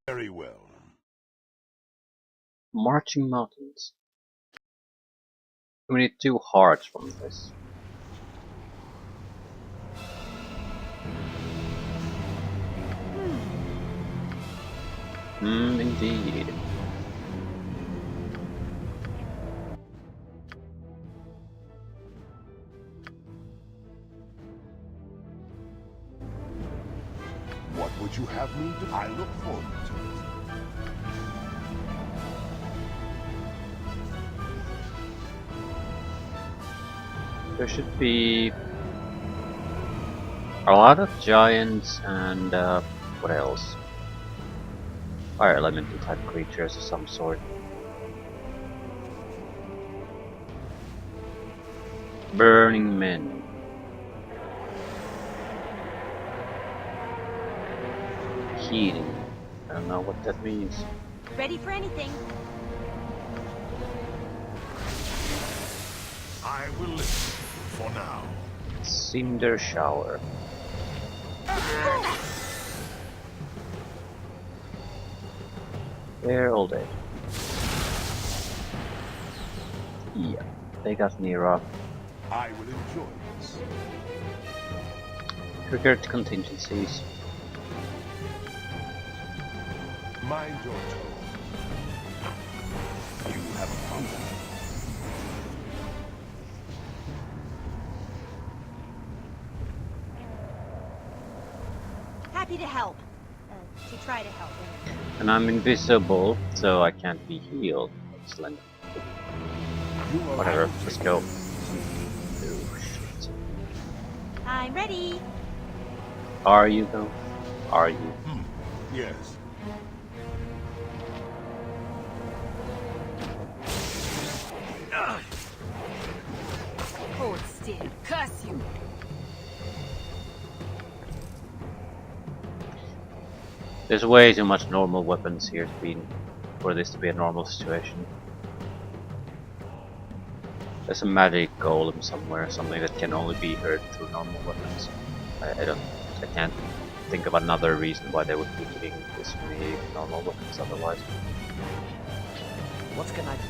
Very well. Marching Mountains. We need 2 hearts from this. Indeed. What would you have me do? I look forward to it. There should be a lot of giants and what else? Fire elemental type creatures of some sort. Burning men. Healing. I don't know what that means. Ready for anything. I will listen for now. Cinder shower. They're all dead. Yeah, they got Nira. I will enjoy this. Triggered contingencies. Mind your tone. You have a problem. Happy to help. To try to help. And I'm invisible, so I can't be healed. Excellent. Whatever, let's go. Oh shit. I'm ready. Are you though? Are you? Yes. Hold still. Curse you. There's way too much normal weapons here for this to be a normal situation. There's a magic golem somewhere, something that can only be heard through normal weapons. I can't think of another reason why they would be giving this many normal weapons otherwise. What can I do?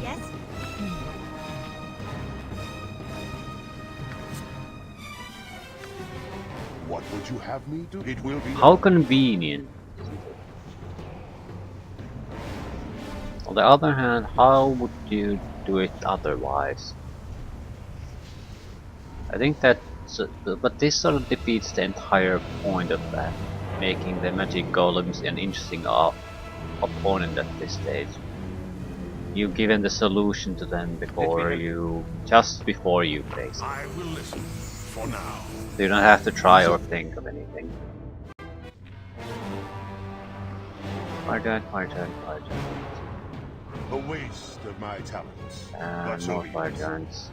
Yes? What would you have me do? It will be. How convenient. On the other hand, how would you do it otherwise? I think that, but this sort of defeats the entire point of that, making the magic golems an interesting opponent at this stage. You've given the solution to them just before you face it. I will listen for now. So you don't have to try or think of anything. Fire giant, fire giant, fire giant. A waste of my talents. But so More be fire it. giants.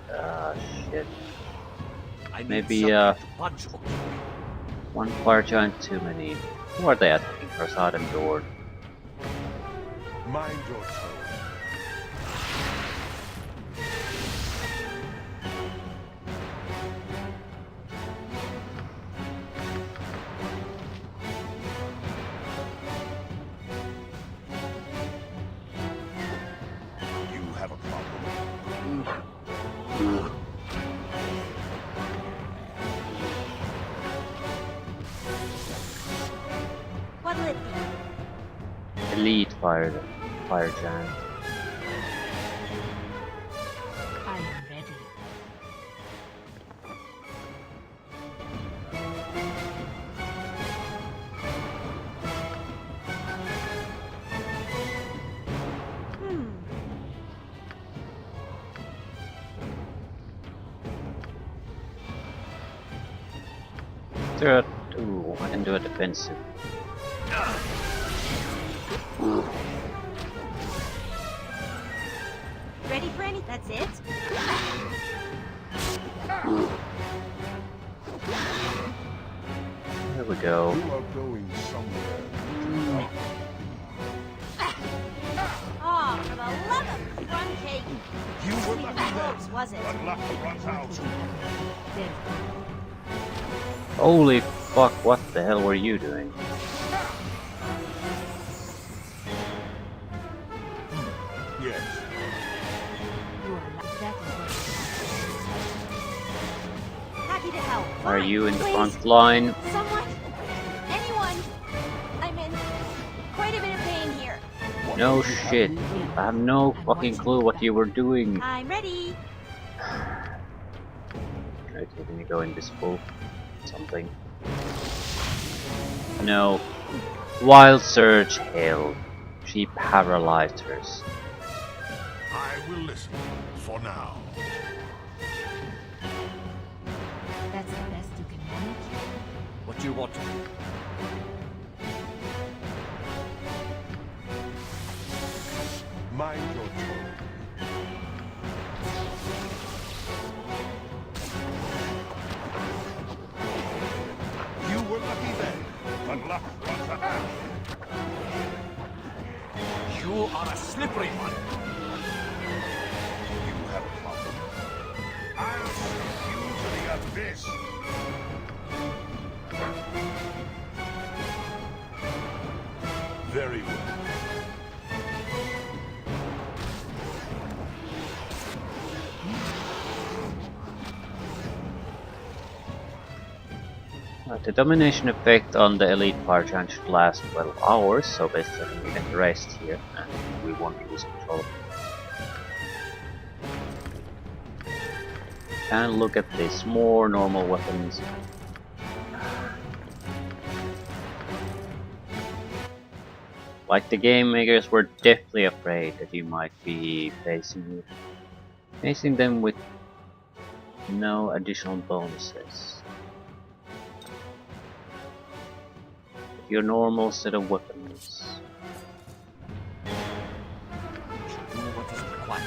Shit. I need Maybe, something to punch on. One fire giant too many. Who are they attacking? Prasad and Dord. Mind your tone. You have a problem. What'll it be? Elite fire giant. I am ready. Ooh, I can do a defensive. Ready for any? That's it? There we go. You are going somewhere. Oh, for the love of crumb cake. You were lucky there. close, was it? But luck runs out. Then Holy fuck, what the hell were you doing? Yes. you are that is what happy to help. Are Fine, you in the please. front line? Someone? Anyone? I'm in quite a bit of pain here. What No would you have shit. me do? I have no fucking clue what you were doing. I'm ready. Okay, can you go invisible? Something. No. Wild Surge hell. She paralyzed hers. I will listen for now. That's the best you can manage. What do you want? Mind your tone. You were lucky then, but luck runs out. You are a slippery one. You have a problem. I'll send you to the abyss. Very well. The domination effect on the elite Parchan should last 12 hours, so basically we can rest here and we won't lose control. And look at this, more normal weapons. Like the game makers were definitely afraid that you might be facing them with no additional bonuses. Your normal set of weapons. Do what is required.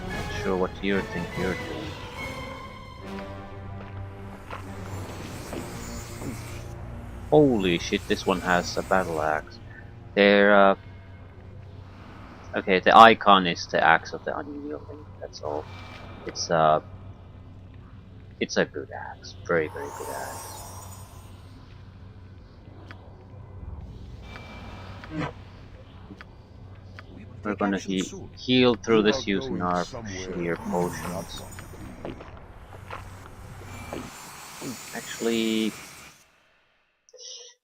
Not sure what you think you're doing. Holy shit, this one has a battle axe. They're okay, the icon is the axe of the unyielding, that's all. It's a good axe. Very, very good axe. We will We're take gonna action soon. heal through You this are using going our somewhere shittier you do not potions. want. Actually,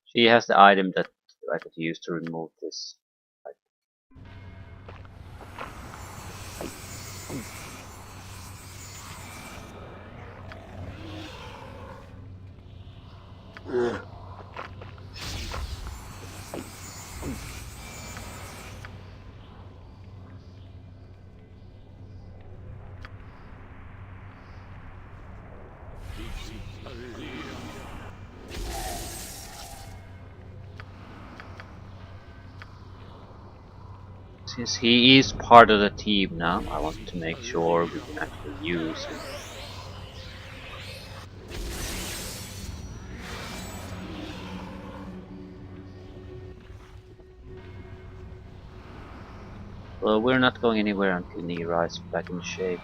she has the item that I could use to remove this. Since he is part of the team now, I want to make sure we can actually use him. Well, we're not going anywhere until Nira is back in shape.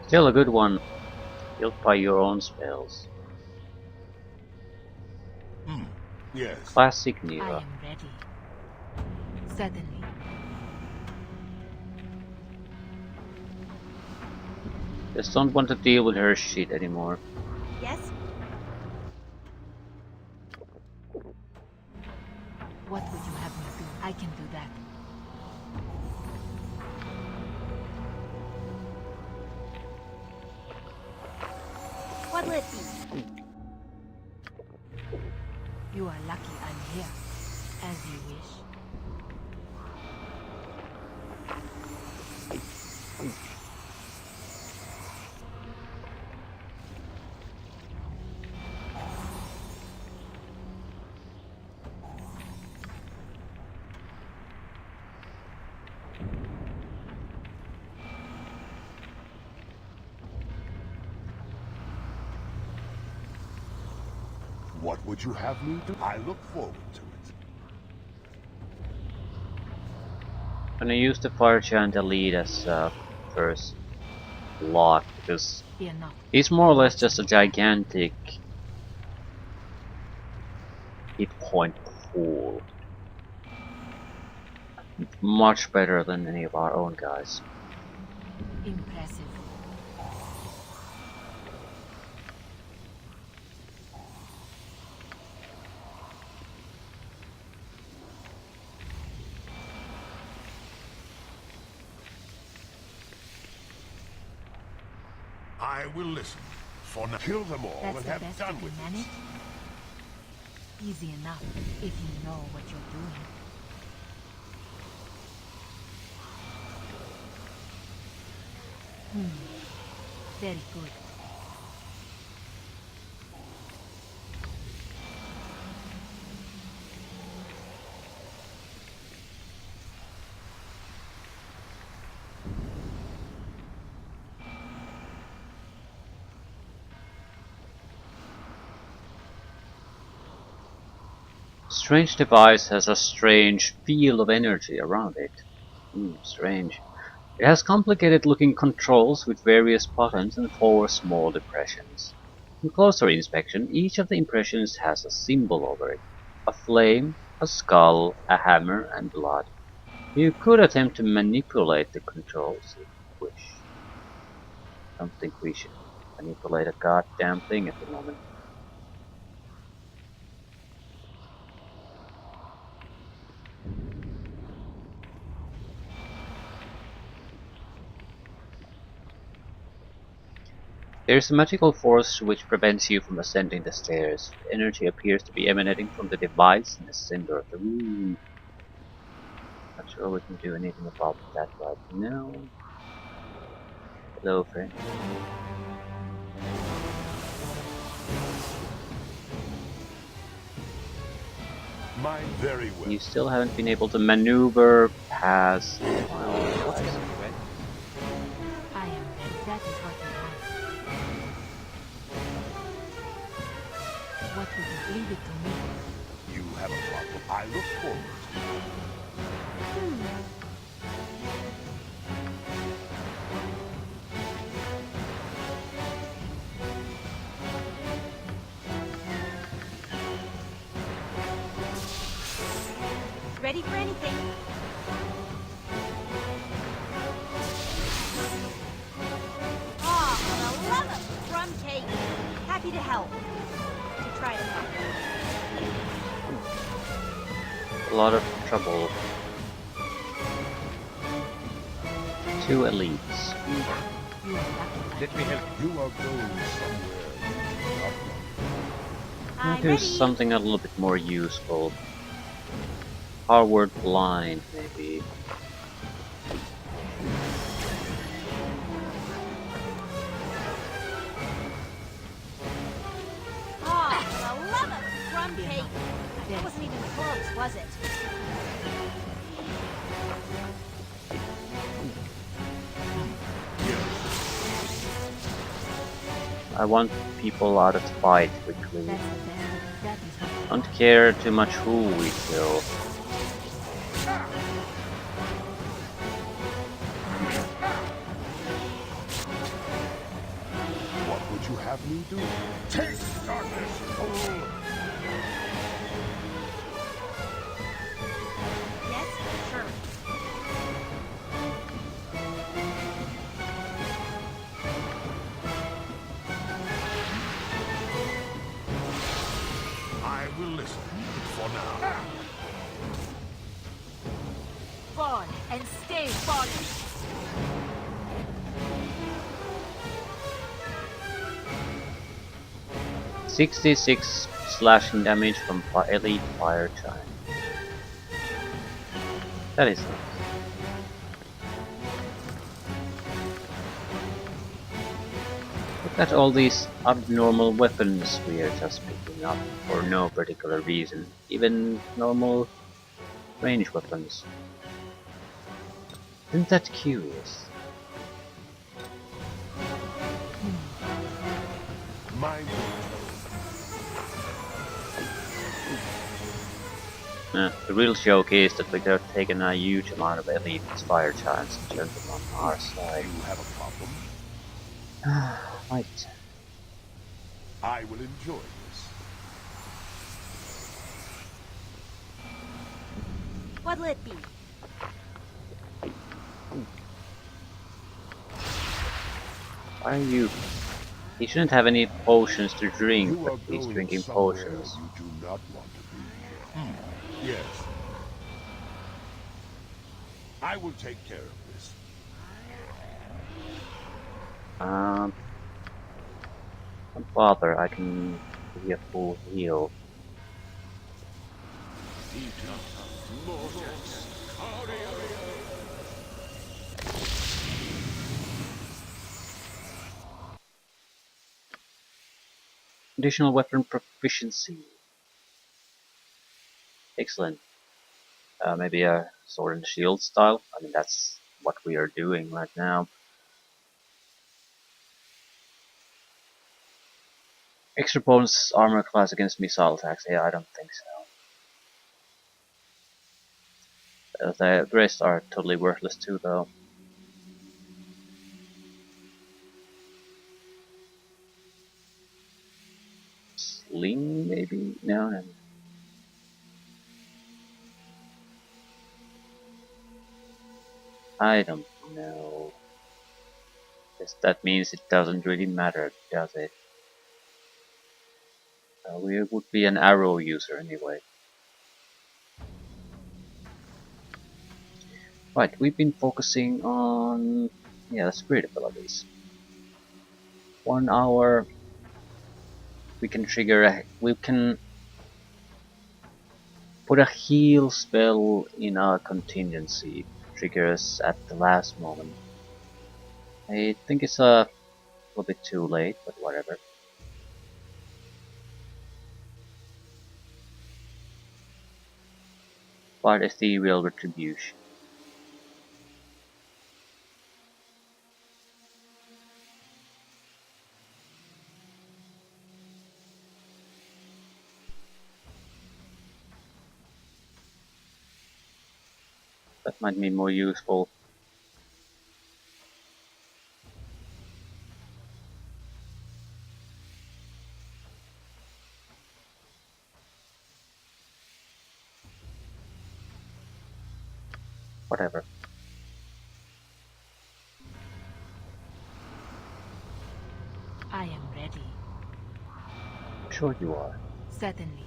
Still a good one, built by your own spells. Yes. Classic I Nira. am ready. Certainly. Just don't want to deal with her shit anymore. Yes? What would you have me do? I can do that. What'll it be? You are lucky I'm here. As you wish. What would you have me do? I look forward to it. I'm gonna use the Fire Giant Elite as first lock because Fear not. he's more or less just a gigantic hit point pool. Much better than any of our own guys. Impressive. I will listen. For now, kill them all That's and the have best done you with can it. manage. Easy enough if you know what you're doing. Very good. Strange device has a strange field of energy around it. Strange. It has complicated looking controls with various buttons and 4 small depressions. On closer inspection, each of the impressions has a symbol over it. A flame, a skull, a hammer, and blood. You could attempt to manipulate the controls if you wish. I don't think we should manipulate a goddamn thing at the moment. There is a magical force which prevents you from ascending the stairs. The energy appears to be emanating from the device in the center of the room. Not sure we can do anything about that right now. Hello, friend. Mine very well. You still haven't been able to maneuver past. What's gonna be ready? I am ready. That is what you want. What would you leave it to me? You have a problem. I look forward to it. Ready for anything. Ah, for the love of crumb cake. Happy to help. To try to help. A lot of trouble. 2 elites. You are lucky. Let me help You are going somewhere. Not Now I'm do ready. something a little bit more useful. Hardward blind, maybe. Ah, for the love of crumb cake. It wasn't even close, was it? I want people out of the fight quickly. That's the best. That is what Don't care too much who we kill. What would you have me do? Take darkness, fool! Yes, sure. I will listen. For now. Fall and stay falling. 66 slashing damage from elite fire giant. That is nice. Look at all these abnormal weapons we are just picking up for no particular reason. Even normal range weapons. Isn't that curious? Mine. The real joke is that we could have taken a huge amount of elite fire giants and turned them on our side. You have a problem? Right. I will enjoy this. What'll it be? Why are you... He shouldn't have any potions to drink, You but are he's going drinking somewhere potions. you do not want to be. Yes. I will take care of this. Um, don't bother, I can give you a full heal. Additional weapon proficiency. Excellent. Maybe a sword and shield style. I mean, that's what we are doing right now. Extra bonus armor class against missile attacks. Yeah, I don't think so. The rest are totally worthless too, though. Sling, maybe? No, no. I don't know. Guess that means it doesn't really matter, does it? We would be an arrow user anyway. Right, we've been focusing on the spirit abilities. 1 hour. We can put a heal spell in our contingency. Triggers at the last moment. I think it's a little bit too late, but whatever. But ethereal retribution. That might be more useful. Whatever. I am ready. Sure you are. Certainly.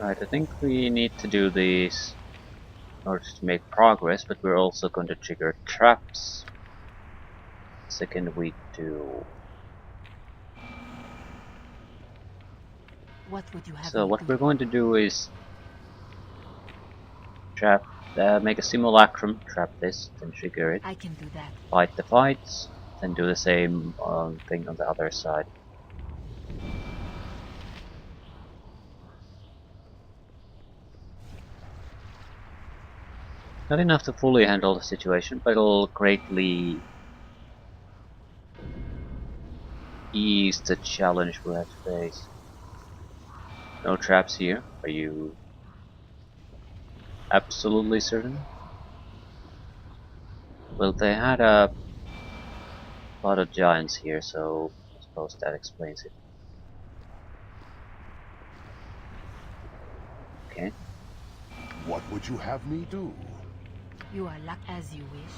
Right, I think we need to do this in order to make progress, but we're also going to trigger traps. Second we do. What would you have So me what do? we're going to do is trap, make a simulacrum, trap this, then trigger it, I can do that. fight the fights, then do the same thing on the other side. Not enough to fully handle the situation, but it'll greatly ease the challenge we have to face. No traps here. Are you absolutely certain? Well, they had a lot of giants here, so I suppose that explains it. Okay. What would you have me do? You are luck as you wish.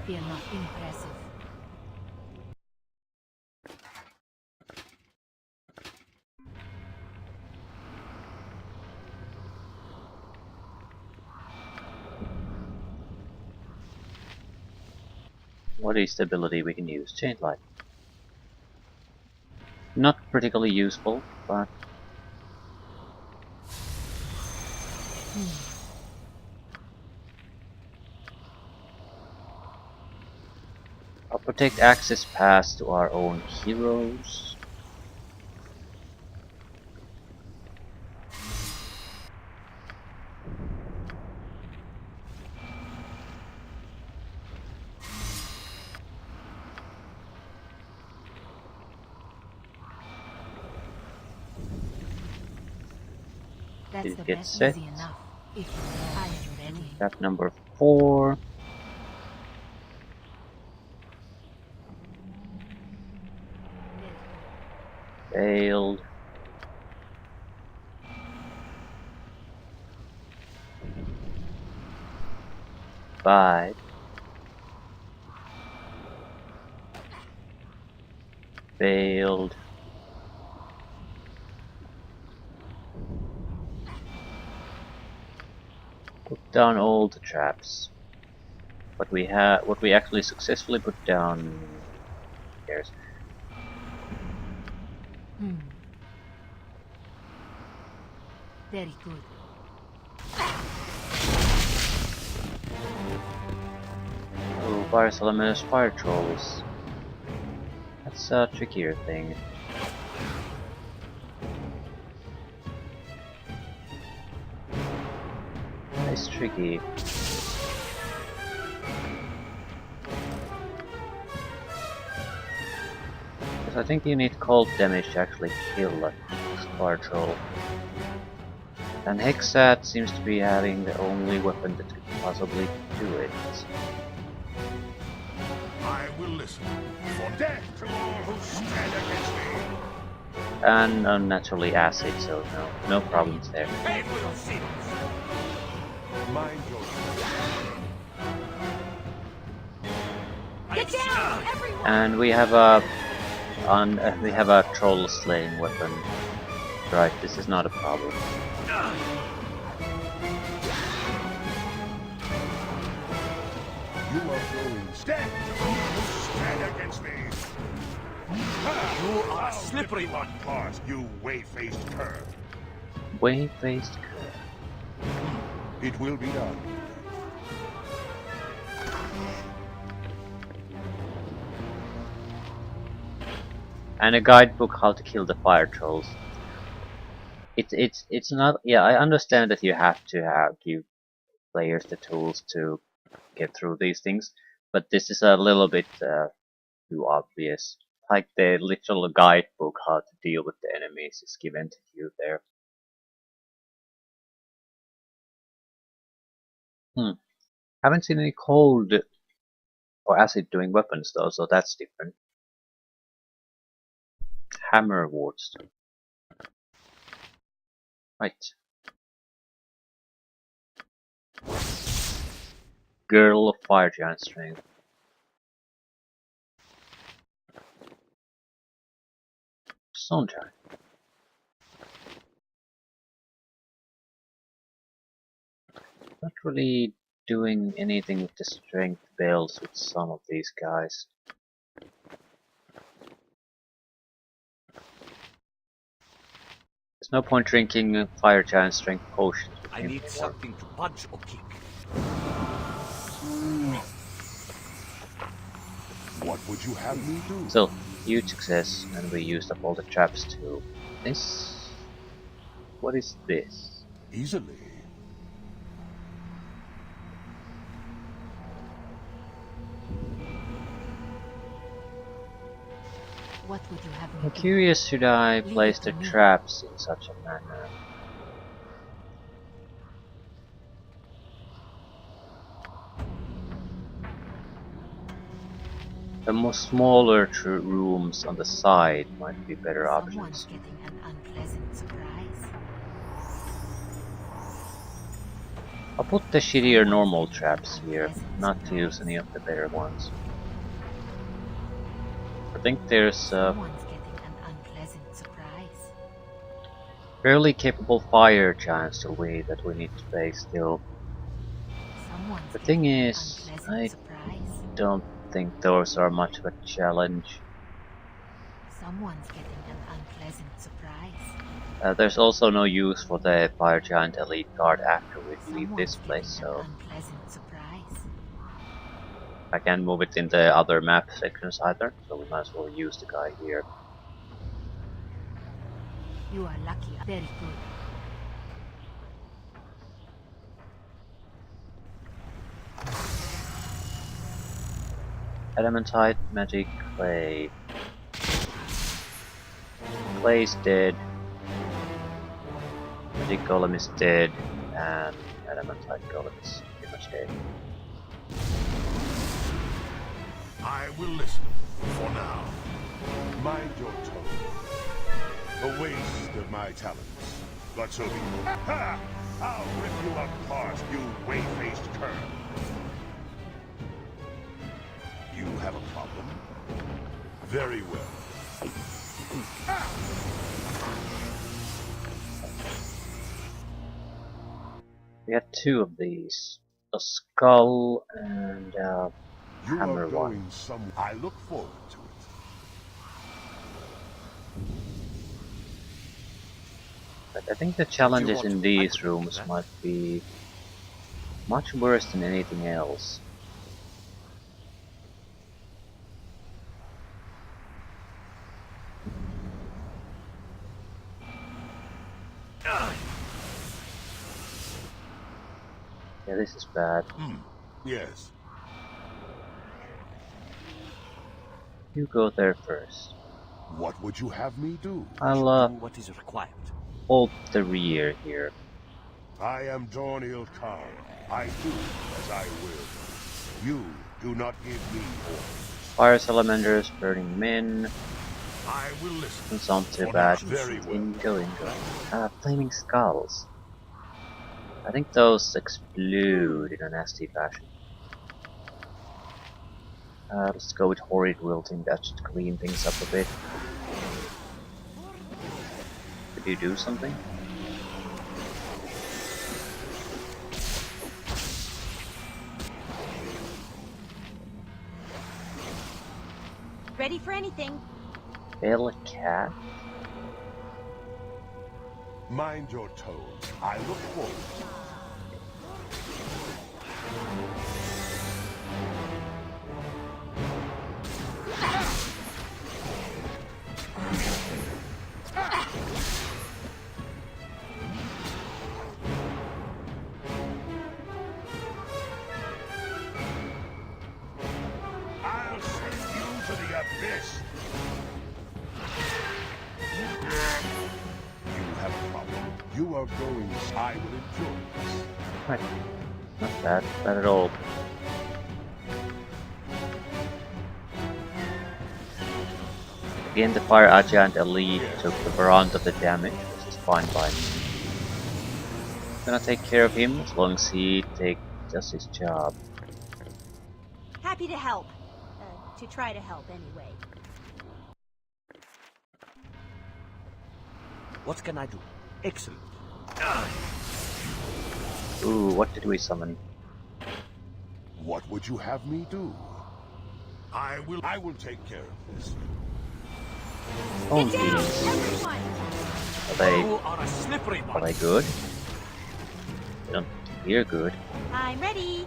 Fear not impressive. What is the ability we can use? Chain light. Not particularly useful, but I'll protect access paths to our own heroes. That's Did the it get best set? easy enough. If I am ready. Trap number 4. Failed. Bye. Failed. Put down all the traps. What we actually successfully put down. Who cares? Very good. Oh, Bartholomews fire trolls. That's a trickier thing. It's tricky. Because I think you need cold damage to actually kill a fire troll. And Hexat seems to be having the only weapon that could possibly do it. I will listen. For death to all who stand against me. And unnaturally acid, so no problems there. Pay for your sins. Mind your Get down, everyone! And we have a troll slaying weapon. Right, this is not a problem. You are going death to all who stand against me. You are a slippery one, part, you way-faced cur. Way-faced cur. It will be done. And a guidebook how to kill the fire trolls. It's not. Yeah, I understand that you have to give players the tools to get through these things, but this is a little bit too obvious. Like the literal guidebook how to deal with the enemies is given to you there. Haven't seen any cold or acid doing weapons though, so that's different. Hammer wards. Right. Girl of Fire Giant Strength. Stone Giant. Not really doing anything with the strength builds with some of these guys. There's no point drinking Fire Giant Strength potions with I him need anymore. something to punch or kick. What would you have me do? So, huge success, and we used up all the traps too. This... What is this? Easily. What would you have me I'm do? curious, should I Leave place it the to me. traps in such a manner? The more smaller rooms on the side might be better Someone's options. getting an unpleasant surprise. I'll put the shittier normal traps here, not to use any of the better ones. I think there's a Someone's getting an unpleasant surprise. fairly capable fire giants away that we need to play still. Someone's The thing getting an is, unpleasant I surprise. don't think those are much of a challenge. Someone's getting an unpleasant surprise. There's also no use for the Fire Giant Elite Guard after we leave Someone's this place, getting so an unpleasant surprise. I can't move it in the other map sections either, so we might as well use the guy here. You are lucky. Very good. Elementite, Magic, Clay. Clay's dead. Magic Golem is dead, and Elementite Golem is pretty much dead. I will listen for now. Mind your tone. A waste of my talents. But so be it. Ha! I'll rip you apart, you way-faced cur. You have a problem? Very well. We had two of these. A skull and You hammer are one. going some. I look forward to it. But I think the challenges in these rooms might be much worse than anything else. Yeah, this is bad. Yes. You go there first. What would you have me do? I'll Do what is required. hold the rear here. I am Dorniel Khan. I do as I will. You do not give me orders. Fire salamanders, burning men. I will listen. Doesn't sound too For bad. now, very well. Ingo. Flaming skulls. I think those explode in a nasty fashion. Let's go with horrid wilting, that should clean things up a bit. Did you do something? Ready for anything. Bell cat? Mind your tone. I look forward to it. I'll send you to the abyss. You have a problem. You are going. I will enjoy this. Right. Not bad. Bad at all. Again, the Fire Giant Elite took the brunt of the damage, which is fine by me. Gonna take care of him as long as he does his job. Happy to help. To try to help anyway. What can I do? Excellent. Ooh, what did we summon? What would you have me do? I will take care of this. Oh, Get down, geez. everyone! You are a slippery Are one. they good? They don't appear good. I'm ready.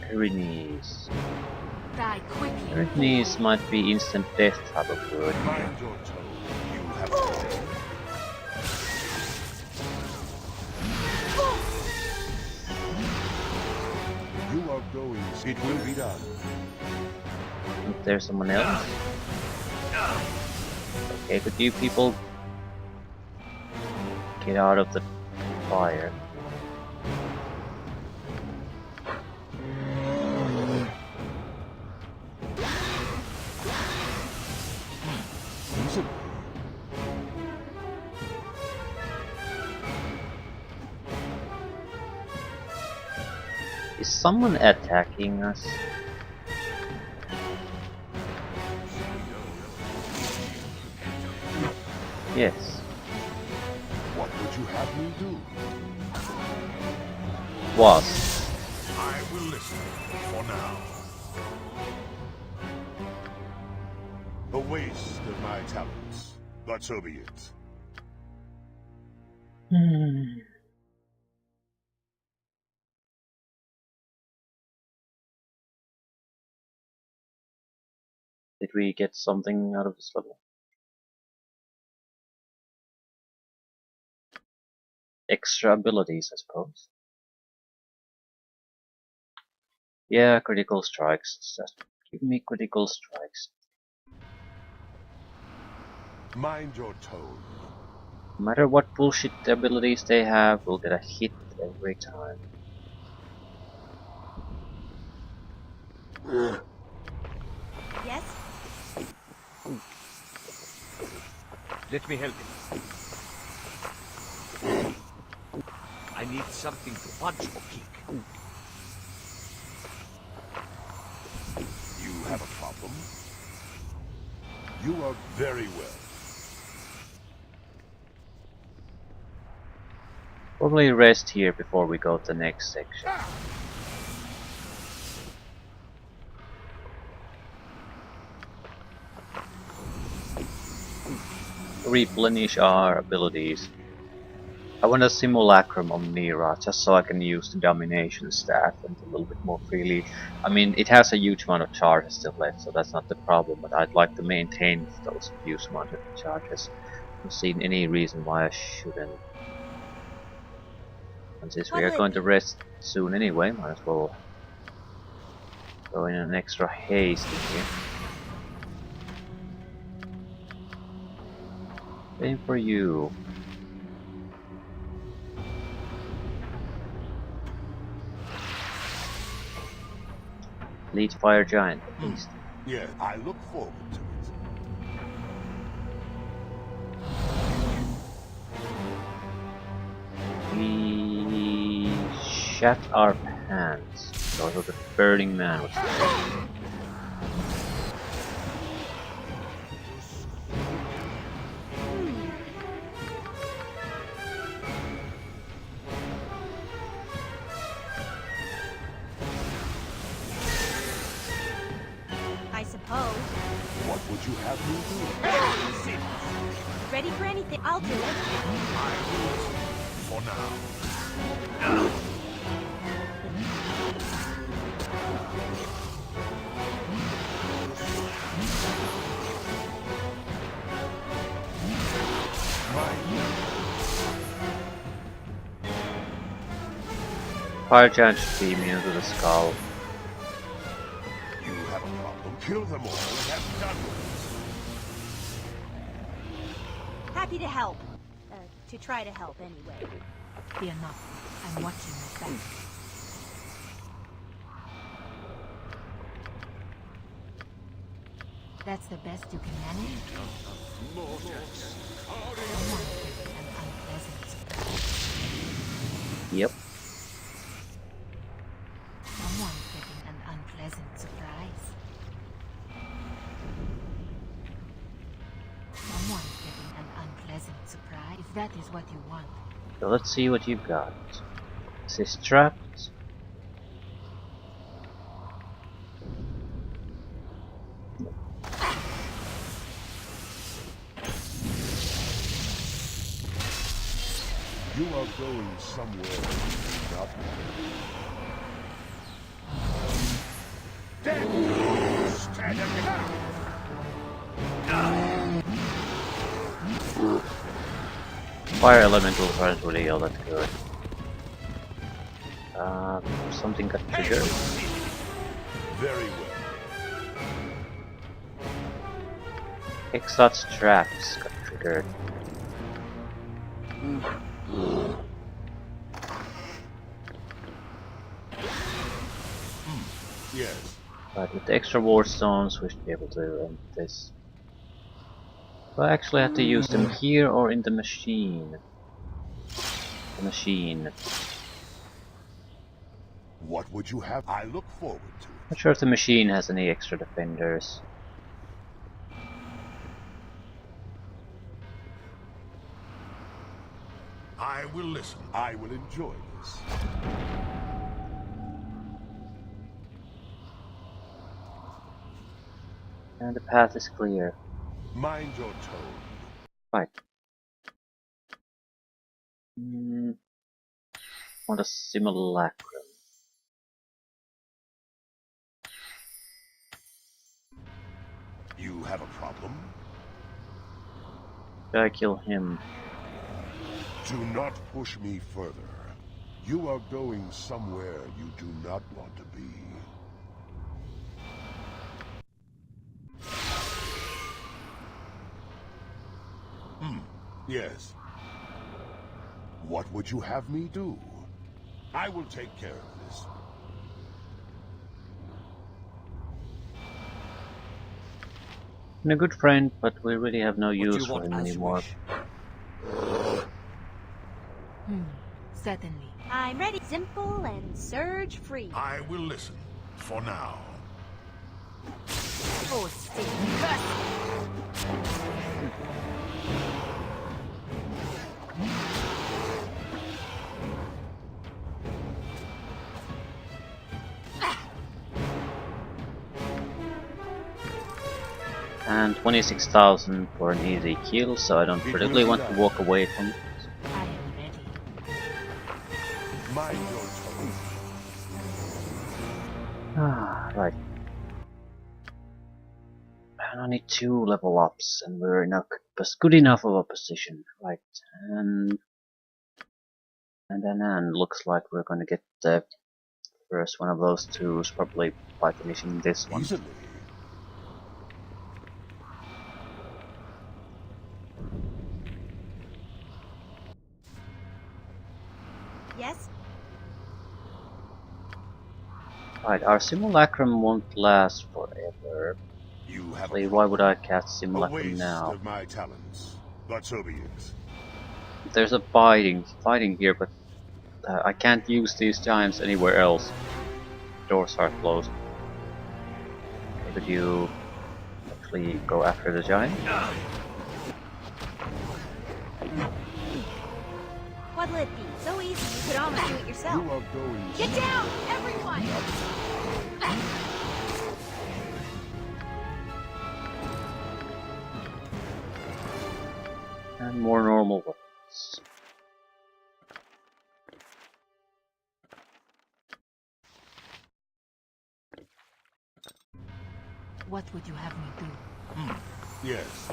Pyrenees. Die quickly. Pyrenees might be instant death type of good. Mind your tone. You have a problem. You are going. It will be done. Is there someone else? Okay, could you people get out of the fire? Easily. Is someone attacking us? Yes. What would you have me do? Was. I will listen for now. waste of my talents, but so be it. Did we get something out of this level? Extra abilities, I suppose. Yeah, critical strikes. Just give me critical strikes. Mind your tone. No matter what bullshit abilities they have, we'll get a hit every time. Yes? Let me help you. I need something to punch or kick. You have a problem? You are very well. Probably rest here before we go to the next section. Replenish our abilities. I want a simulacrum on Mira just so I can use the domination staff and a little bit more freely. I mean, it has a huge amount of charges still left, so that's not the problem, but I'd like to maintain those huge amount of charges. I don't see any reason why I shouldn't. And since we are going to rest soon anyway, might as well go in an extra haste in here. Same for you. Lead fire giant, at least. Yeah, I look forward to it. We shat our pants. Those are the Burning Man. I suppose. What would you have me do? Ready for anything? I'll do it. For now. Fire giant should be immune to the skull. You have a problem. Kill them all and have done with Happy to help. To try to help anyway. Fear not. I'm watching your back. That's the best you can manage? Someone getting an unpleasant surprise. Yep. Someone's getting an unpleasant surprise. Someone's getting an unpleasant surprise. If that is what you want. So let's see what you've got. Is this trapped? You are going somewhere not Dead! Stand up! Fire elementals aren't really all that good. Something got triggered. Very well. Exot's traps got triggered. Yes. But with the extra war stones we should be able to end this. So I actually have to use them here or in the machine. The machine. What would you have? I look forward to it. Not sure if the machine has any extra defenders. I will listen. I will enjoy this. And the path is clear. Mind your tone. Right. Want a simulacrum. You have a problem? Should I kill him? Do not push me further. You are going somewhere you do not want to be. Yes. What would you have me do? I will take care of this. I'm a good friend, but we really have no What do use you for want him as you anymore. wish? Certainly. I'm ready. Simple and surge free. I will listen. For now. Oh, sick curse! And 26,000 for an easy kill, so I don't particularly want to walk away from it. I am ready. Mind your tone. Ah, right. And I need 2 level ups, and we're in a good enough of a position. Right, and looks like we're gonna get the first one of those two, probably by finishing this one. Easily. Yes? Right, our simulacrum won't last forever. You have Actually, a why would I problem. cast A simulacrum waste now? of my talents. But so be it. There's a fighting here, but I can't use these giants anywhere else. Doors are closed. Could you actually go after the giant? What'll it be? So easy, you could almost do it You yourself. are going Get down, everyone! And more normal weapons. What would you have me do? Yes.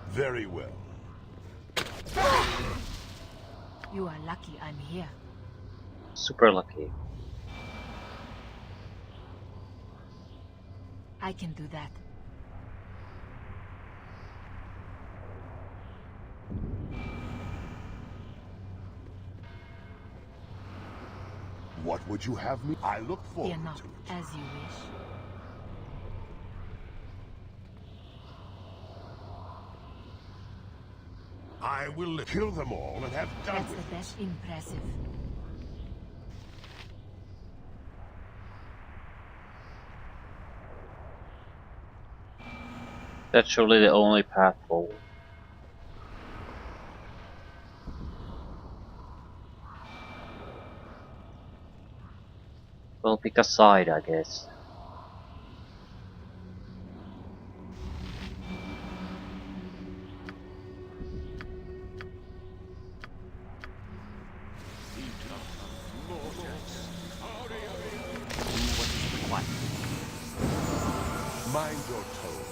Very well. You are lucky I'm here. Super lucky. I can do that. What would you have me? I look Fear forward not, to it. as you wish. I will kill them all and have done That's with the it. best. Impressive. That's surely the only path forward. Well, pick a side, I guess. What? Mind your tone.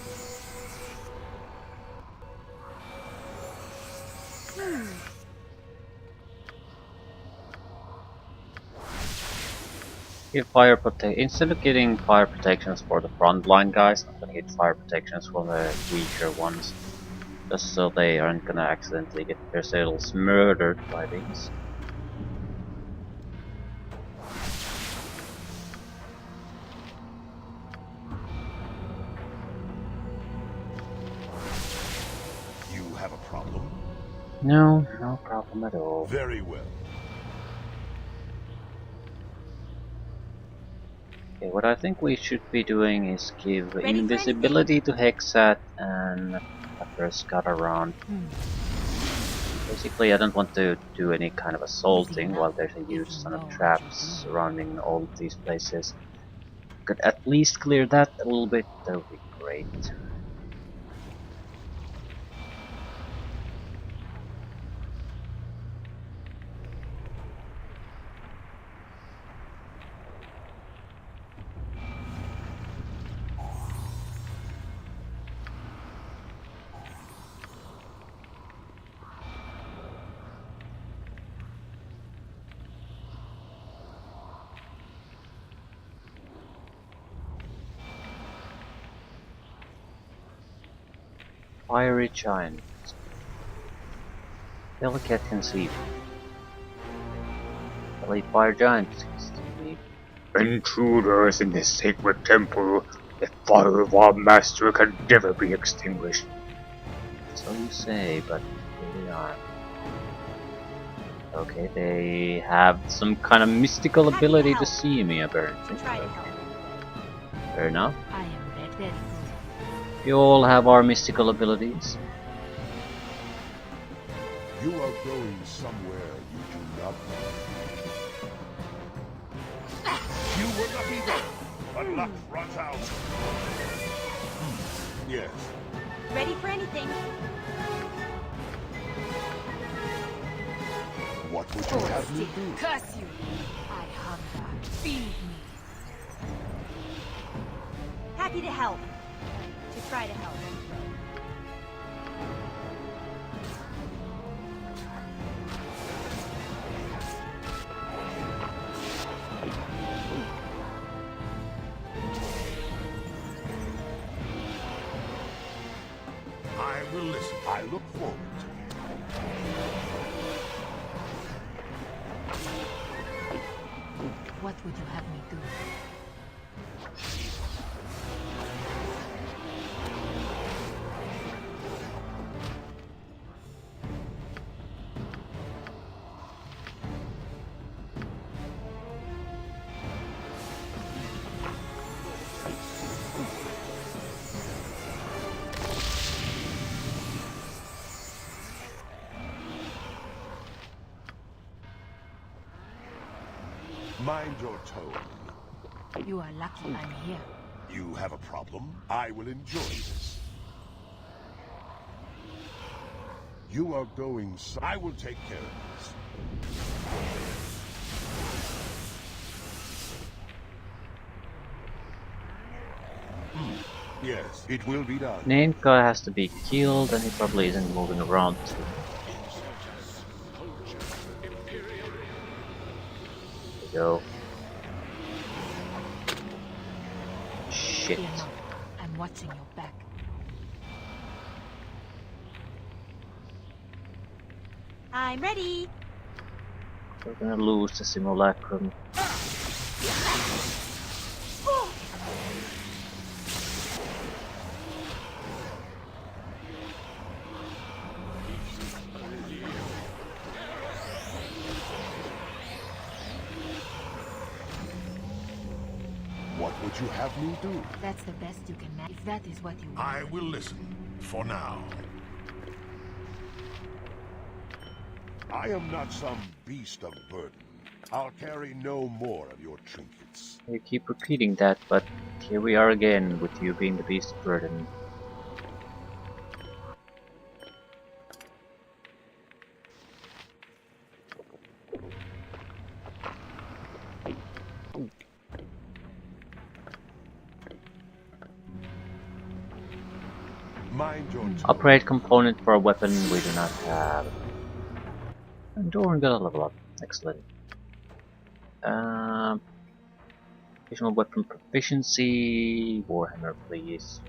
Give fire instead of getting fire protections for the frontline guys, I'm gonna get fire protections for the weaker ones. Just so they aren't gonna accidentally get their sails murdered by these. You have a problem? No, no problem at all. Very well. Okay, what I think we should be doing is give Ready for invisibility to Hexat and after a scout around. Basically, I don't want to do any kind of assaulting while there's a huge ton of traps surrounding all of these places. Could at least clear that a little bit, that would be Great. Fiery giant. Delicate conceived. Elite fire giant. Intruders in the sacred temple. The fire of our master can never be extinguished. So you say, but here we are. Okay, they have some kind of mystical Happy to ability to help. see me, apparently. To try to help. Fair enough. I am very good. We all have our mystical abilities. You are going somewhere you do not know. You were lucky then, but luck runs out. Yes. Ready for anything. What would you have me do? Curse you! I hunger. Feed me. Happy to help. To try to help. I will listen. I look forward to it. What would you have me do? Mind your tone. You are lucky I'm here. You have a problem? I will enjoy this. You are going so I will take care of this. Yes, it will be done. Named guy has to be killed, and he probably isn't moving around too. There we go. Shit. Fear not. I'm watching your back. I'm ready. We're gonna lose the simulacrum. What would you have me do? That's the best you can manage. If that is what you want. I will listen for now. I am not some beast of burden. I'll carry no more of your trinkets. You keep repeating that, but here we are again with you being the beast of burden. Mind your tone. Upgrade component for a weapon we do not have. And Doran got a level up. Excellent. Additional weapon proficiency. Warhammer, please.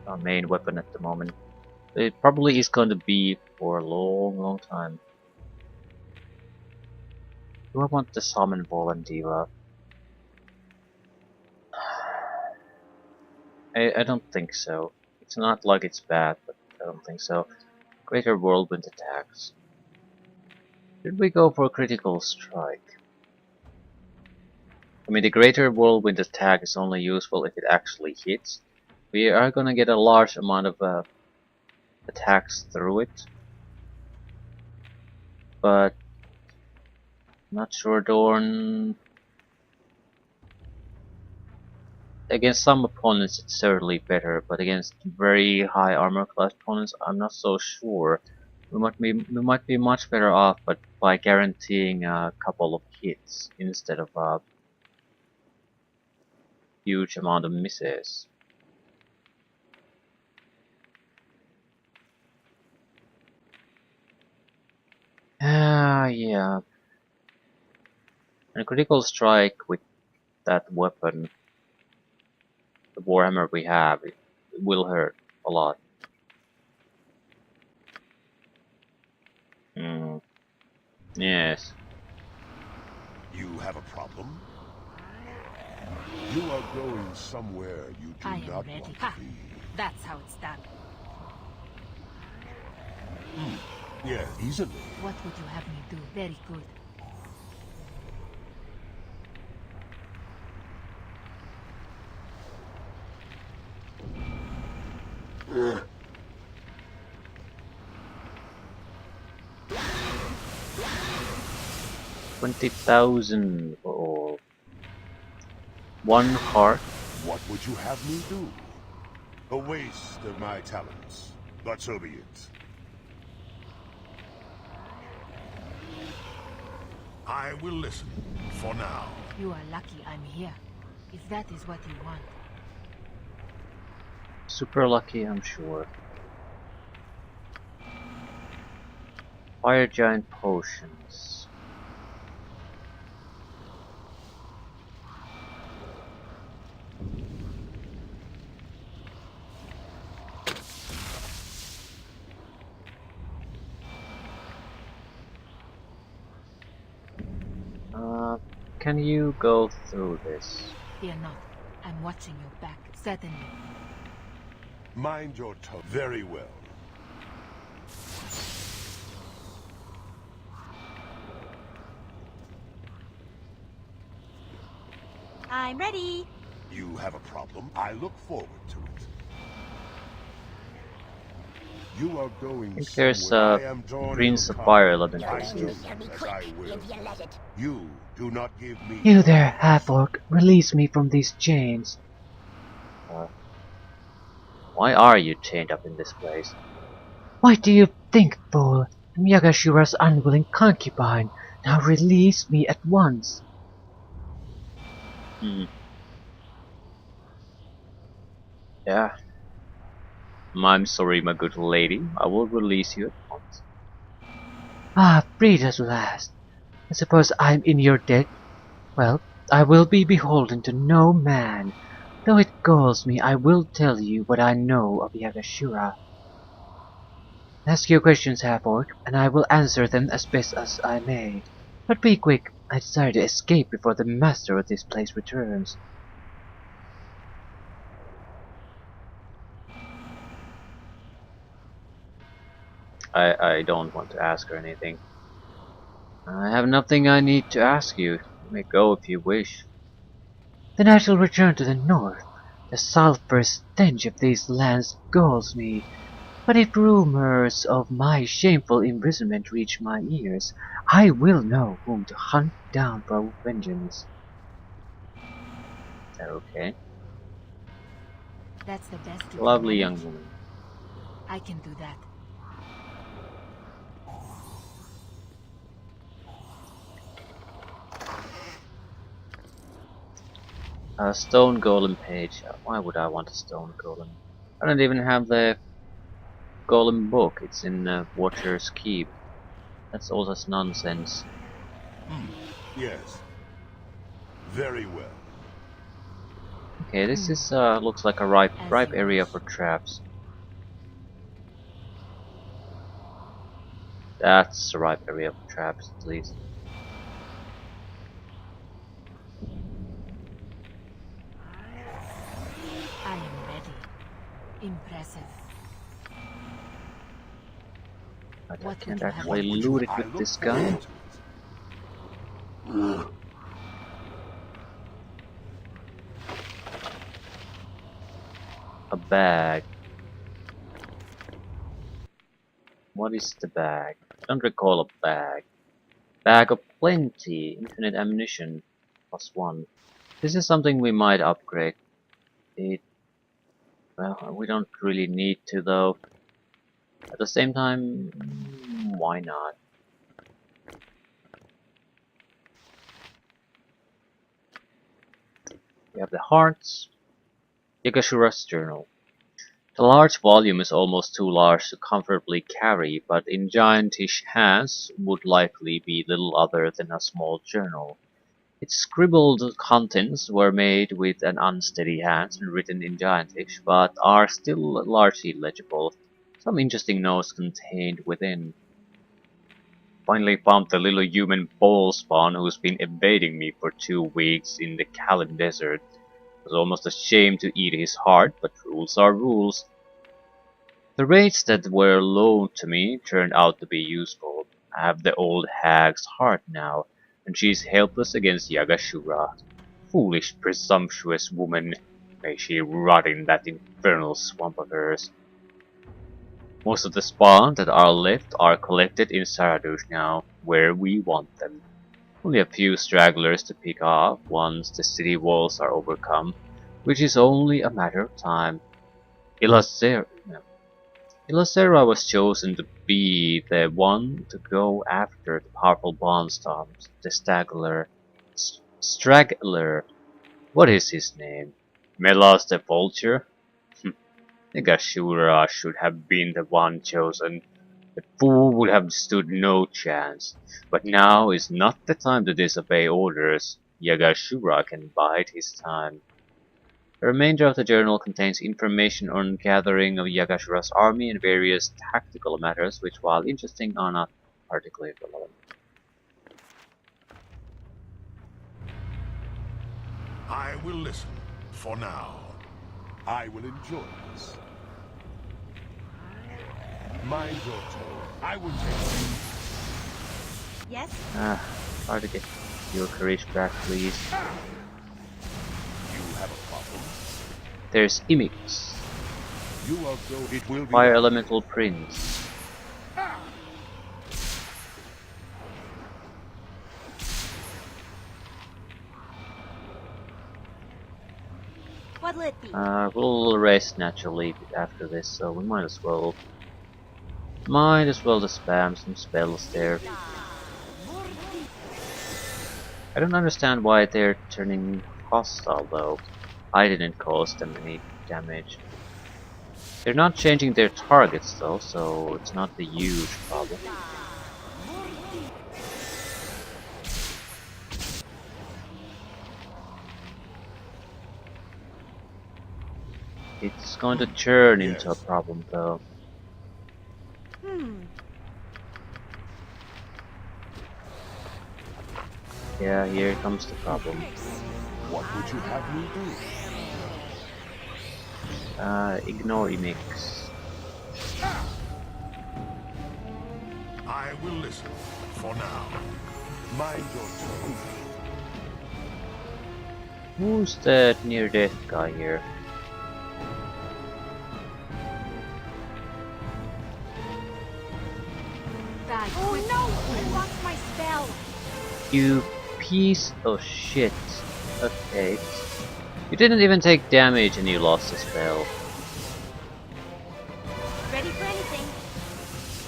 Our main weapon at the moment. It probably is going to be for a long, long time. Do I want the Summon Ball and Diva? I don't think so. It's not like it's bad, but I don't think so. Greater Whirlwind attacks. Should we go for a critical strike? I mean, the Greater Whirlwind attack is only useful if it actually hits. We are gonna get a large amount of attacks through it. But not sure, Dorn. against some opponents it's certainly better, but against very high armor class opponents I'm not so sure. We might be much better off, but by guaranteeing a couple of hits instead of a huge amount of misses. Yeah. And a critical strike with that weapon, the warhammer we have, it will hurt a lot. Hmm. Yes. You have a problem? You are going somewhere you do I am not ready. want Ha! to be. That's how it's done. Yes, easily. What would you have me do? Very good. Ugh. 20,000 for one heart. What would you have me do? A waste of my talents, but so be it. I will listen, for now. You are lucky I'm here. If that is what you want. Super lucky, I'm sure. Fire giant potions. Can you go through this? Fear not. I'm watching your back. Certainly. Mind your tone. Very well. I'm ready. You have a problem? I look forward to it. You are going I think there's somewhere. a I am drawn Prince to of come. Fire Elemental I here. do as I will. You do not give me You there, orders. half-orc, release me from these chains. Why are you chained up in this place? What do you think, fool? I'm Yaga Shura's unwilling concubine. Now release me at once. Yeah. I'm sorry, my good lady. I will release you at once. Ah, freed at last. I suppose I'm in your debt. Well, I will be beholden to no man. Though it galls me, I will tell you what I know of Yaga Shura. Ask your questions, half-orc, and I will answer them as best as I may. But be quick, I desire to escape before the master of this place returns. I don't want to ask her anything. I have nothing I need to ask you. You may go if you wish. Then I shall return to the north. The sulphur stench of these lands galls me. But if rumors of my shameful imprisonment reach my ears, I will know whom to hunt down for vengeance. Okay. That's the best you Lovely can young manage. woman. I can do that. A stone golem page. Why would I want a stone golem? I don't even have the golem book. It's in Watcher's Keep. That's all just nonsense. Yes. Very well. Okay, this is looks like a ripe As you area wish. for traps. That's a ripe area for traps, at least. I am ready. Impressive. But I What can't would you have actually me loot it I with look this forward gun. to it. A bag. What is the bag? I don't recall a bag. Bag of plenty. Infinite ammunition. +1. This is something we might upgrade. It, well, we don't really need to though. At the same time, why not? We have the hearts. Yagashura's journal. The large volume is almost too large to comfortably carry, but in giantish hands would likely be little other than a small journal. Its scribbled contents were made with an unsteady hand and written in giantish, but are still largely legible. Some interesting notes contained within. Finally found the little human ball spawn who's been evading me for 2 weeks in the Kalim Desert. Was almost ashamed to eat his heart, but rules are rules. The rates that were loaned to me turned out to be useful. I have the old hag's heart now, and she is helpless against Yaga Shura. Foolish, presumptuous woman. May she rot in that infernal swamp of hers. Most of the spawn that are left are collected in Saradush now, where we want them. Only a few stragglers to pick off once the city walls are overcome, which is only a matter of time. Ilacera was chosen to be the one to go after the powerful Bondstorms, the Straggler. What is his name? Melas the Vulture? Nagashura should have been the one chosen. The fool would have stood no chance. But now is not the time to disobey orders. Yagashura can bide his time. The remainder of the journal contains information on gathering of Yagashura's army and various tactical matters which, while interesting, are not particularly relevant. I will listen for now. I will enjoy this. Mind your tone. I will take Yes? Try to get your courage back, please. you. You have a problem. There's Imix, You are go. It will be. Fire Elemental Prince. What'll it be? We'll rest naturally after this, so we might as well just spam some spells there. I don't understand why they're turning hostile though. I didn't cause them any damage. They're not changing their targets though, so it's not the huge problem. It's going to turn into a problem though. Yeah, here comes the problem. What would you have me do? Ignore Imix. I will listen for now. Mind your tone. Who's that near-death guy here? Oh no! I lost my spell! You piece of shit. Okay. You didn't even take damage and you lost the spell. Ready for anything?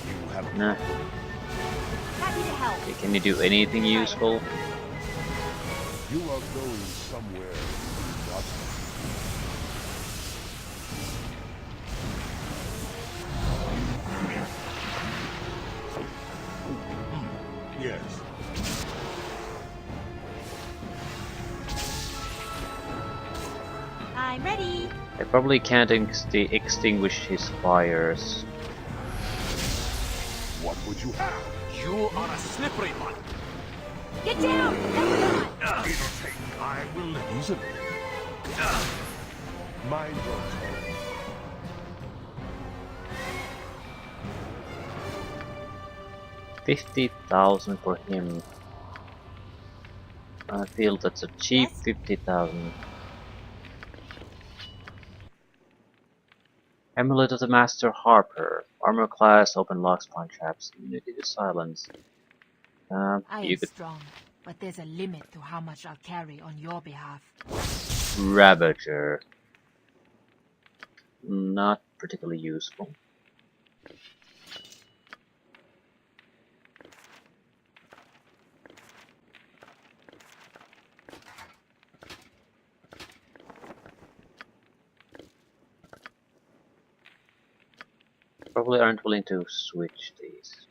You have a Nah. Happy to help. Okay, can you do anything useful? You are going somewhere. Not yes. I'm ready. I probably can't extinguish his fires. What would you have? You are a slippery one. Get down! It'll take. I will easily. Mind your tone. 50,000 for him. I feel that's a cheap Yes? 50,000. Amulet of the Master Harper. Armor class, open locks, pawn traps, immunity to silence. I You am could strong, but there's a limit to how much I'll carry on your behalf. Ravager. Not particularly useful. Probably aren't willing to switch these.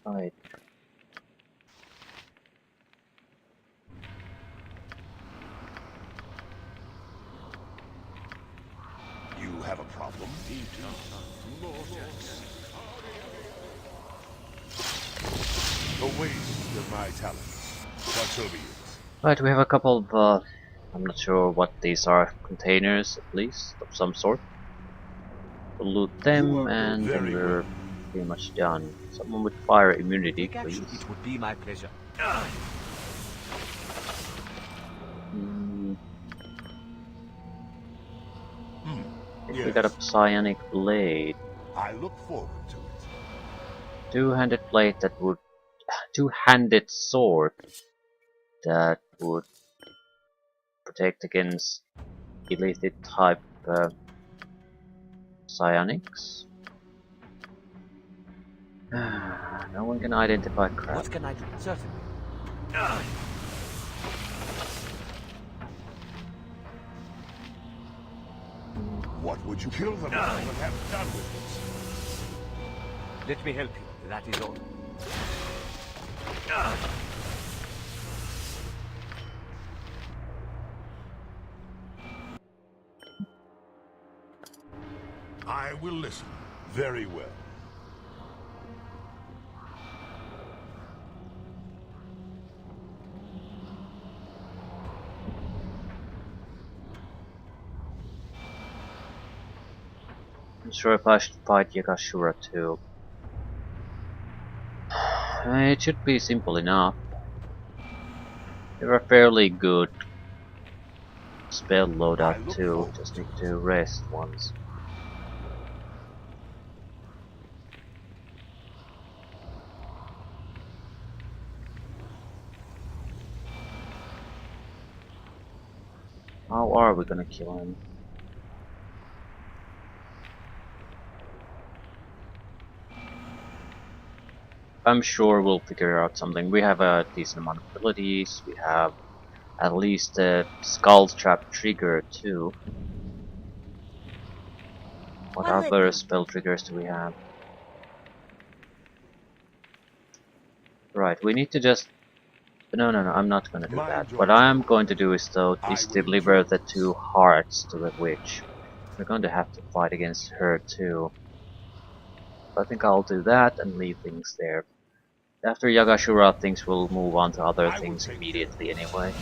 Right. You have a problem? The waste of my talents. But so be it. Right, we have a couple of, I'm not sure what these are, containers at least, of some sort. We'll loot them, and then Very we're well. pretty much done. Someone with fire immunity, Take action. please. It would be my pleasure. Hmm, we Yes. got a psionic blade. I look forward to it. Two-handed blade that would... Two-handed sword that would protect against elite type psionics. No one can identify crap. What can I do? Certainly. What would you kill them all and have done with it? Let me help you. That is all. I will listen. Very well. I'm sure if I should fight Yaga shura too. It should be simple enough. They're a fairly good spell loadout too, just need to rest once. How are we gonna kill him? I'm sure we'll figure out something. We have a decent amount of abilities, we have at least a skull trap trigger too. What What'll it other do? spell triggers do we have? Right, we need to just... No, I'm not gonna do that. What I'm going to do is though, is deliver the two hearts to the witch. We're going to have to fight against her too. I think I'll do that and leave things there. After Yaga shura, things will move on to other things immediately anyway.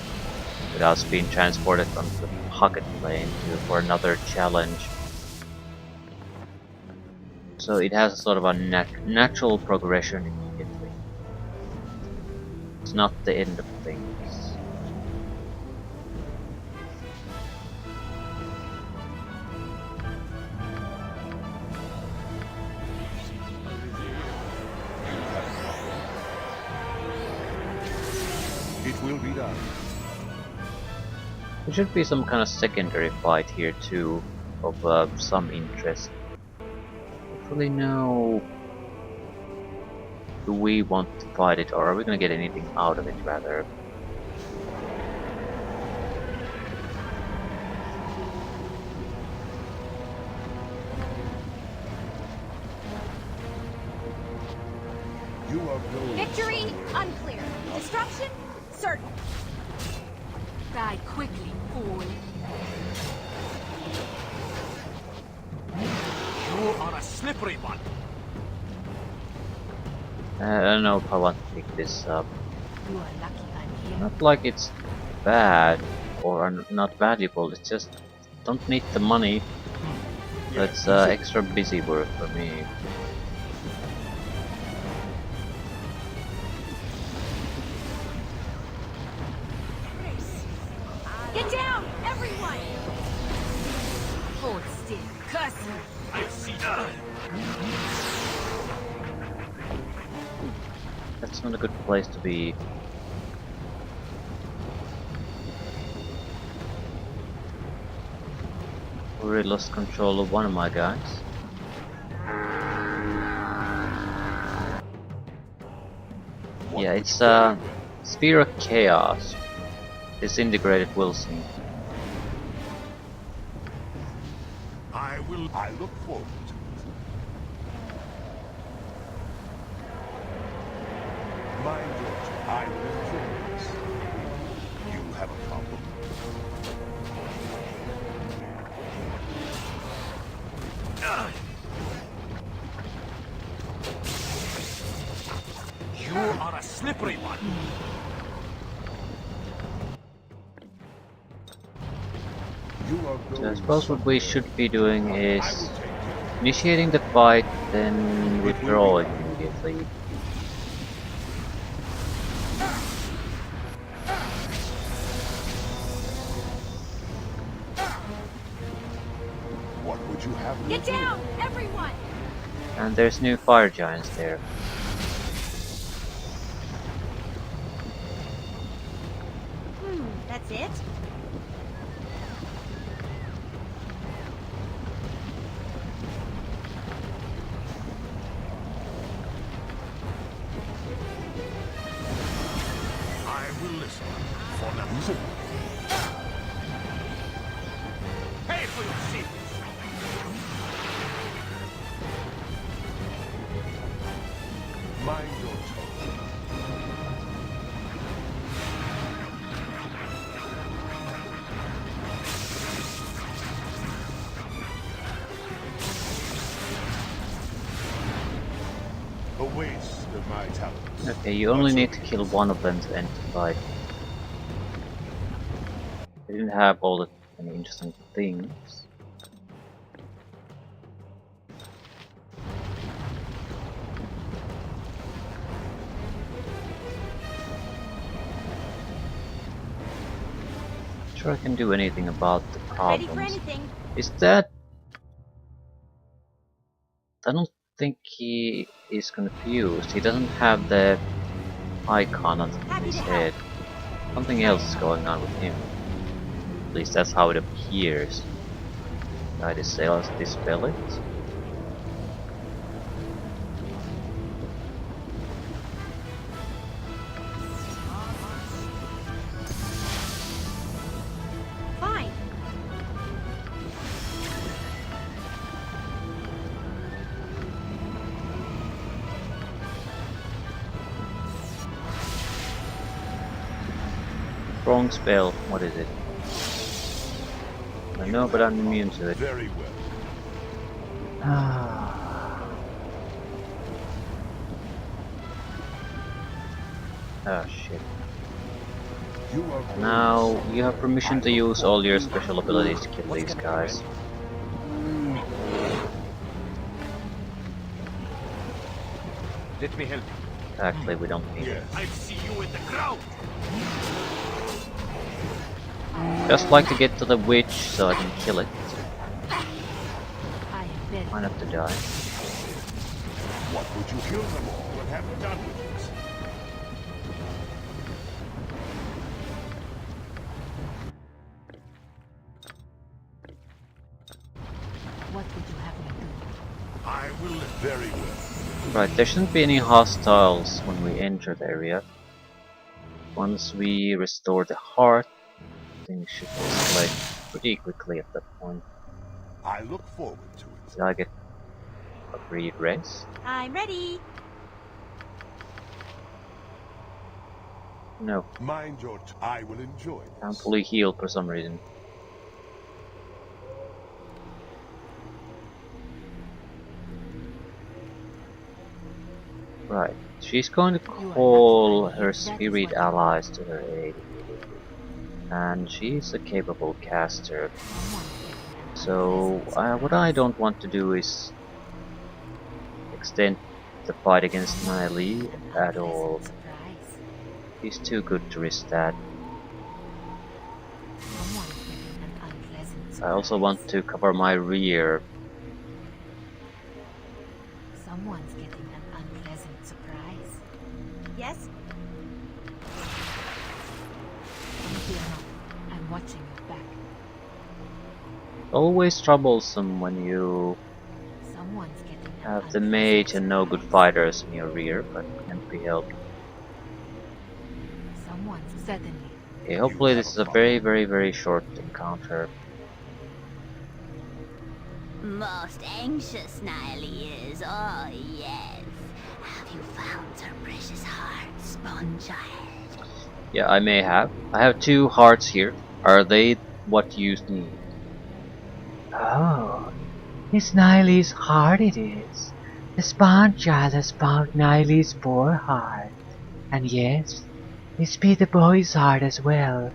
Without us being transported on the pocket plane for another challenge. So it has a sort of a natural progression immediately. It's not the end of things. It will be done. There should be some kind of secondary fight here too, of some interest. Hopefully no... Do we want to fight it, or are we gonna get anything out of it rather? You are going. Victory unclear. Destruction certain. Die quickly, fool. You are a slippery one. I don't know if I want to pick this up. You are lucky I'm here. Not like it's bad or not valuable, it's just don't need the money. That's extra busy work for me. Get down, everyone! Hold still. Curse you. I see. That's not a good place to be. Already lost control of one of my guys. Yeah, it's a Sphere of Chaos. Disintegrated Wilson. I look forward to it. Mind your I will enjoy this. You have a problem. You are a slippery one. You are So I going suppose what we should be doing I is will take care. initiating the fight, then withdrawing immediately. What would you have me Get do? down, everyone! And there's new fire giants there. That's it? I will listen for now. Pay for your sins. Mind your tone. A waste of my talents. Okay, you only need to kill one of them to end the fight. They didn't have all the many interesting things. Sure, I can do anything about the Ready for problems. anything? Is that? I don't think he is confused. He doesn't have the icon on Happy his to head. Something else is going on with him. At least that's how it appears. Try to dispel it. Fine. Wrong spell. What is it? I know, but I'm immune to it. Very well. Oh shit. You are Now you have permission to use all your special abilities to kill these guys. Let me help you. Actually, we don't need it. Yes. I'll see you in the ground. Just like to get to the witch so I can kill it. I am very Might have to die. What would you kill them all and have done with it? What would you have me do? I will very well. Right, there shouldn't be any hostiles when we enter the area. Once we restore the heart, things should escalate pretty quickly at that point. I look forward to it. Did I get a brief rest? I'm ready. No, Mind your I will enjoy I'm this. fully healed for some reason. Right, she's going to call her spirit allies to her aid. And she's a capable caster. So, what I don't want to do is extend the fight against Miley at all. Surprise. He's too good to risk that. Someone's getting an unpleasant I also surprise. want to cover my rear. Someone's getting an unpleasant surprise. Yes? Fear not. I'm watching your back. Always troublesome when you Someone's getting an have the unpleasant mage and no good surprise. fighters in your rear, but can't be helped. Someone's certainly. Okay, hopefully You this have is a a very, very, very short encounter. Most anxious Niley is, oh yes. Have you found her precious heart, spawn child? Yeah, I may have. I have 2 hearts here. Are they what you need? Oh, it's Niley's heart it is. The spawn child has found Niley's poor heart. And yes, it's be the boy's heart as well.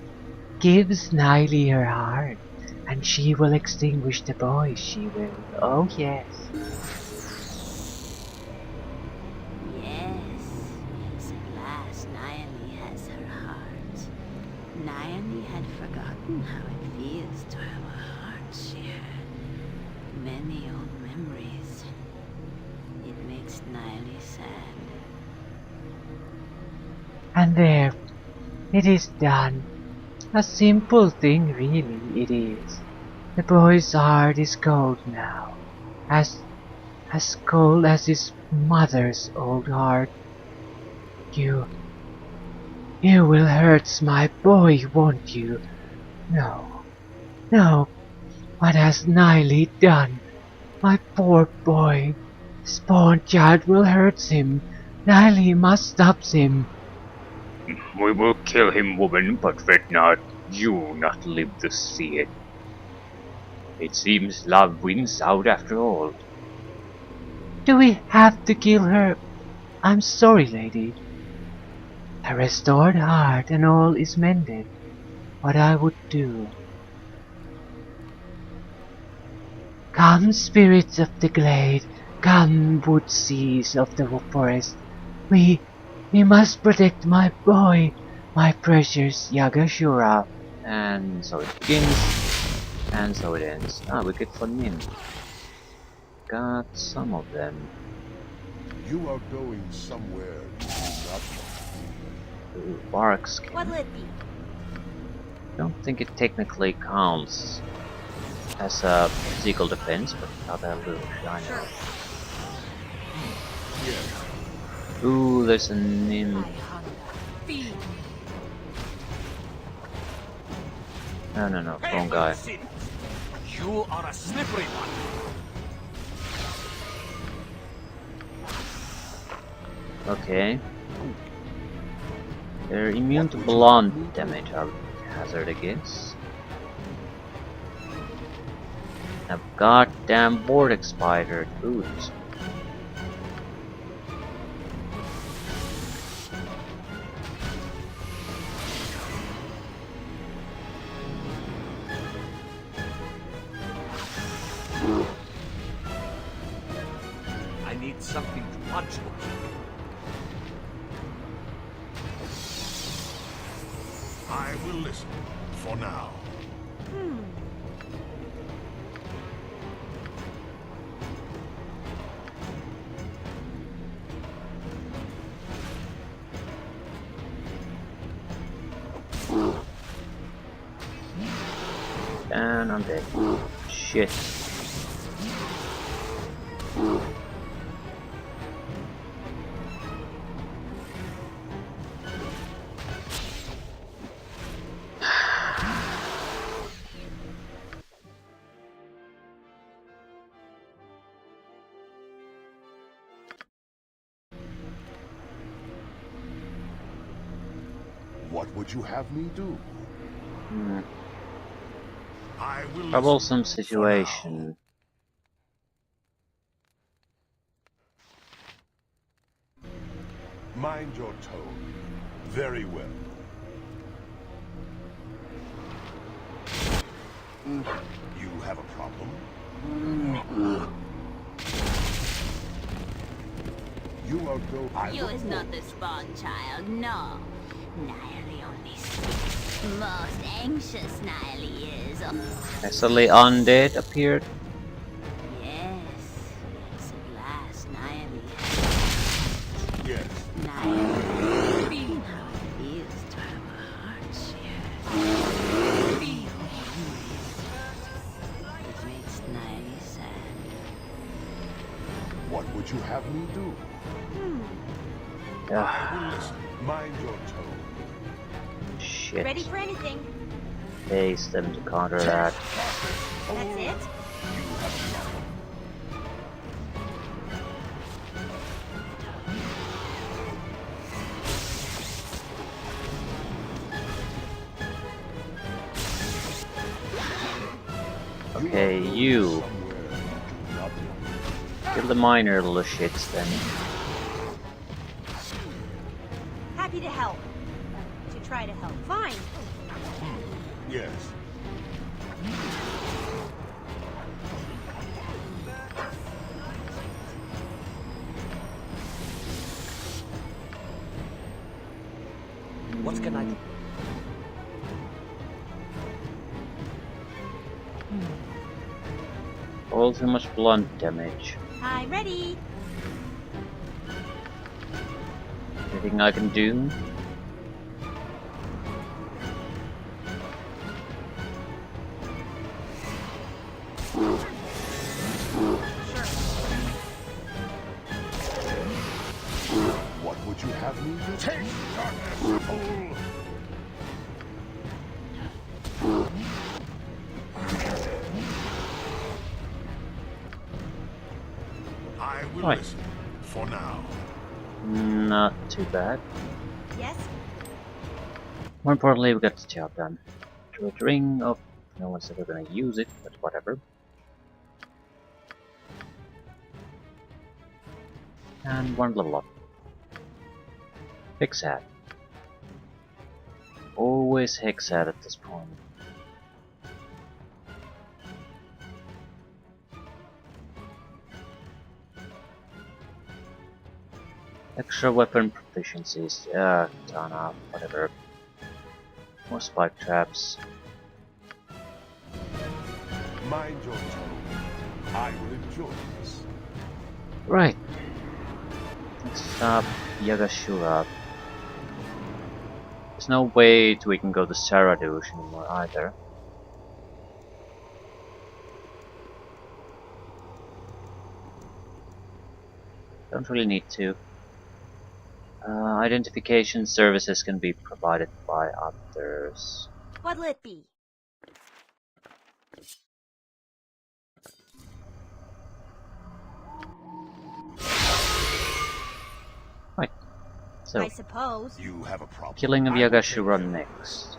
Gives Niley her heart, and she will extinguish the boy, she will. Oh yes. Yes. At last Niley has her heart. Niley had forgotten how it feels to have a heart shared. Many old memories. It makes Niley sad. And there, it is done. A simple thing really it is. The boy's heart is cold now, as cold as his mother's old heart. You will hurt my boy, won't you? No, no, what has Niley done? My poor boy. Spawn child will hurt him. Niley must stop him. We will kill him, woman, but let not you not live to see it. It seems love wins out after all. Do we have to kill her? I'm sorry, lady. A restored heart and all is mended. What I would do. Come, spirits of the glade. Come, wood seas of the forest. We must protect my boy, my precious Yaga Shura. And so it begins, and so it ends. Ah, we get for Nin. Got some of them. You are going somewhere you do not want. Ooh, bark skin. What'll it be? Don't think it technically counts as a physical defense, but now that little shiner. Yes. Ooh, there's a Nin. I hunger. Feed me. No, wrong guy. Sin. You are a slippery one. Okay. They're immune to blunt damage, I would hazard a guess. A goddamn vortex spider, dude. I need something to punch with. I will listen for now. And I'm dead. Shit. What would you have me do? Hmm. I will Troublesome listen for situation. now. Mind your tone. Very well. You have a problem? You are go. I You look is not the spawn child, no. Niley only speaks. Most anxious Niley is. A suddenly undead appeared. Yes. Yes, at last Niley. Yes. Niley. Feel how it feels to have a heart shared. Feel would you have me do? Yeah, I will listen. Mind your tone. shit. Ready for anything. Haste them to counter that. That's it? You have a problem. Okay, you. Kill the minor little shits then. Happy to help. To try to help. Fine. Yes. What can I do? All too much blunt damage. I'm ready. Anything I can do? What would you have me do? Take darkness, fool! I will Right. listen for now. Not too bad. Yes? More importantly, we got the job done. Druid ring. Oh, no one's ever gonna use it, but whatever. And one level up. Hexad. Always Hexad at this point. Extra weapon proficiencies. Yeah, Tana, whatever. More spike traps. Mind your tone. I will enjoy this. Right. Next up, Yaga Shura. There's no way we can go to Saradouche anymore either. Don't really need to. Identification services can be provided by others. What'll it be? Right. So, I suppose. You have a problem. killing of I Yaga will take Shura care of next.